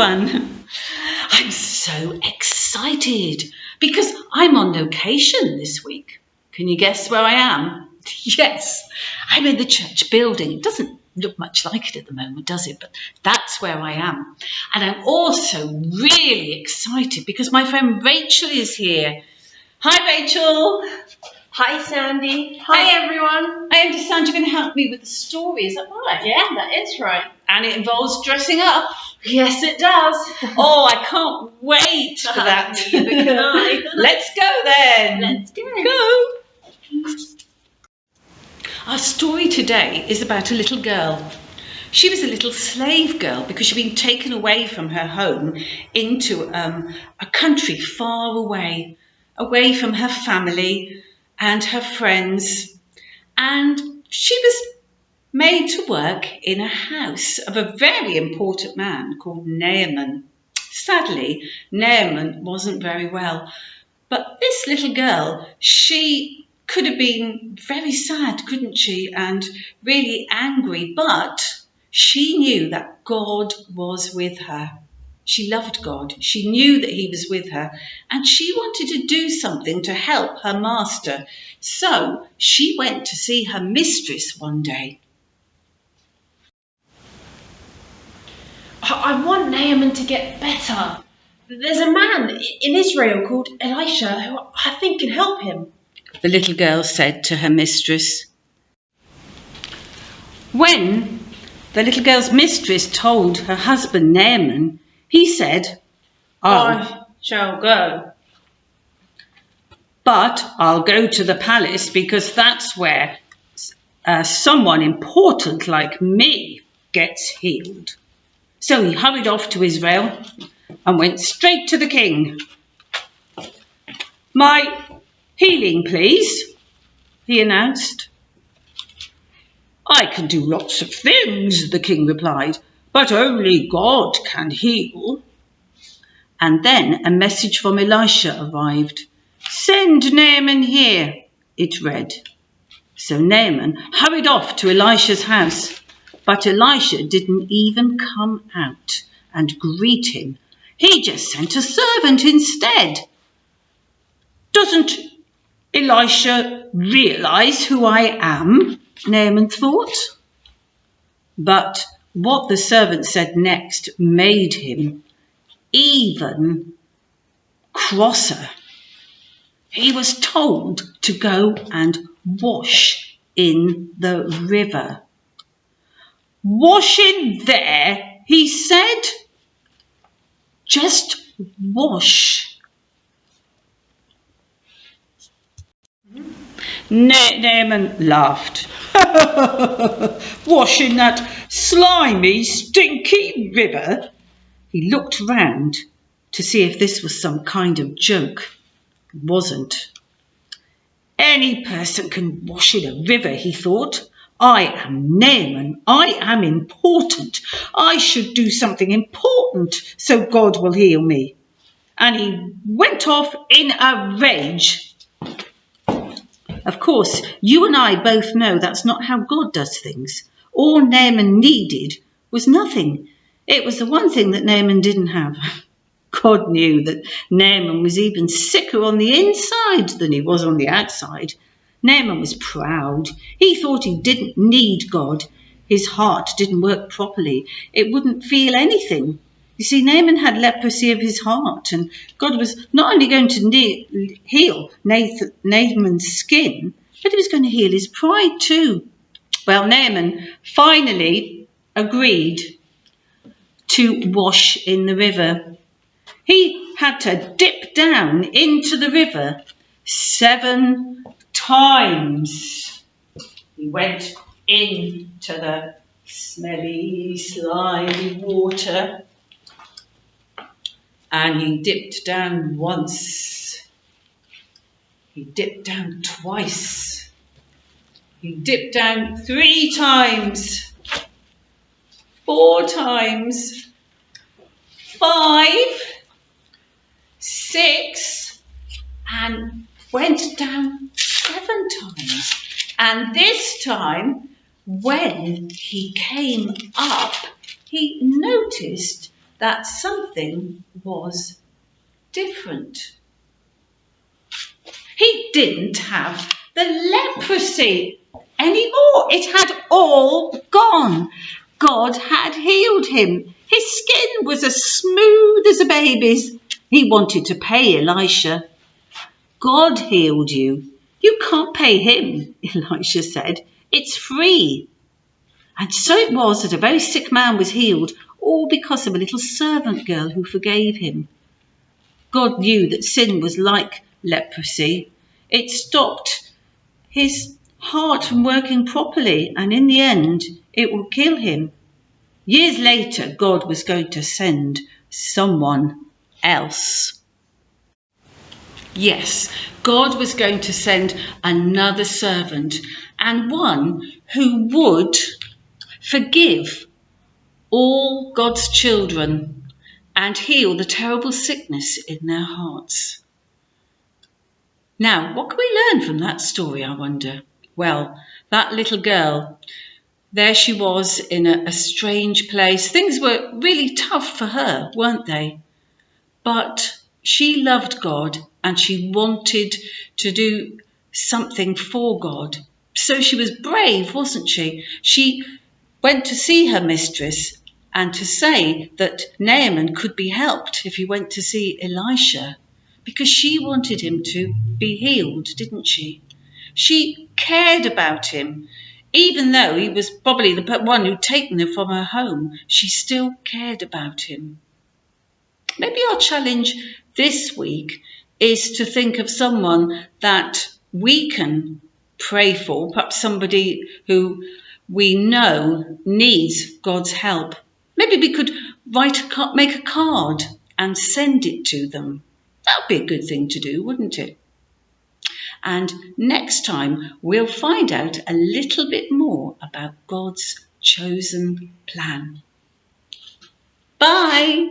everyone. I'm so excited because I'm on location this week. Can you guess where I am? Yes, I'm in the church building. It doesn't look much like it at the moment, does it? But that's where I am. And I'm also really excited because my friend Rachel is here. Hi, Rachel. Hi, Sandy. Hi, everyone. I understand you're going to help me with the story. Is that right? Yeah, that is right. And it involves dressing up. Yes, it does. Oh, I can't wait for that. Neither can I. Let's go then. Let's go. Go. Our story today is about a little girl. She was a little slave girl because she'd been taken away from her home into a country far away from her family and her friends. And she was made to work in a house of a very important man called Naaman. Sadly, Naaman wasn't very well. But this little girl, she could have been very sad, couldn't she? And really angry. But she knew that God was with her. She loved God. She knew that he was with her. And she wanted to do something to help her master. So she went to see her mistress one day. I want Naaman to get better. There's a man in Israel called Elisha who I think can help him, the little girl said to her mistress. When the little girl's mistress told her husband Naaman, he said, I shall go. But I'll go to the palace because that's where someone important like me gets healed. So he hurried off to Israel and went straight to the king. My healing, please, he announced. I can do lots of things, the king replied, but only God can heal. And then a message from Elisha arrived. Send Naaman here, it read. So Naaman hurried off to Elisha's house, but Elisha didn't even come out and greet him. He just sent a servant instead. Doesn't Elisha realize who I am? Naaman thought. But what the servant said next made him even crosser. He was told to go and wash in the river. Wash in there, he said. Just wash. Naaman laughed. Wash in that slimy, stinky river? He looked round to see if this was some kind of joke. It wasn't. Any person can wash in a river, he thought. I am Naaman. I am important. I should do something important so God will heal me. And he went off in a rage. Of course, you and I both know that's not how God does things. All Naaman needed was nothing. It was the one thing that Naaman didn't have. God knew that Naaman was even sicker on the inside than he was on the outside. Naaman was proud. He thought he didn't need God. His heart didn't work properly. It wouldn't feel anything. You see, Naaman had leprosy of his heart, and God was not only going to heal Naaman's skin, but he was going to heal his pride too. Well, Naaman finally agreed to wash in the river. He had to dip down into the river 7 times. He went into the smelly, slimy water and he dipped down once. He dipped down twice. He dipped down 3 times, 4 times, 5, 6, and went down 7 times. And this time, when he came up, he noticed that something was different. He didn't have the leprosy anymore. It had all gone. God had healed him. His skin was as smooth as a baby's. He wanted to pay Elisha. God healed you. You can't pay him, Elisha said. It's free. And so it was that a very sick man was healed, all because of a little servant girl who forgave him. God knew that sin was like leprosy. It stopped his heart from working properly, and in the end, it would kill him. Years later, God was going to send someone else. Yes, God was going to send another servant, and one who would forgive all God's children and heal the terrible sickness in their hearts. Now, what can we learn from that story, I wonder? Well, that little girl, there she was in a strange place. Things were really tough for her, weren't they? But she loved God and she wanted to do something for God. So she was brave, wasn't she? She went to see her mistress and to say that Naaman could be helped if he went to see Elisha, because she wanted him to be healed, didn't she? She cared about him. Even though he was probably the one who'd taken her from her home, she still cared about him. Maybe our challenge this week is to think of someone that we can pray for, perhaps somebody who we know needs God's help. Maybe we could make a card and send it to them. That would be a good thing to do, wouldn't it? And next time we'll find out a little bit more about God's chosen plan. Bye!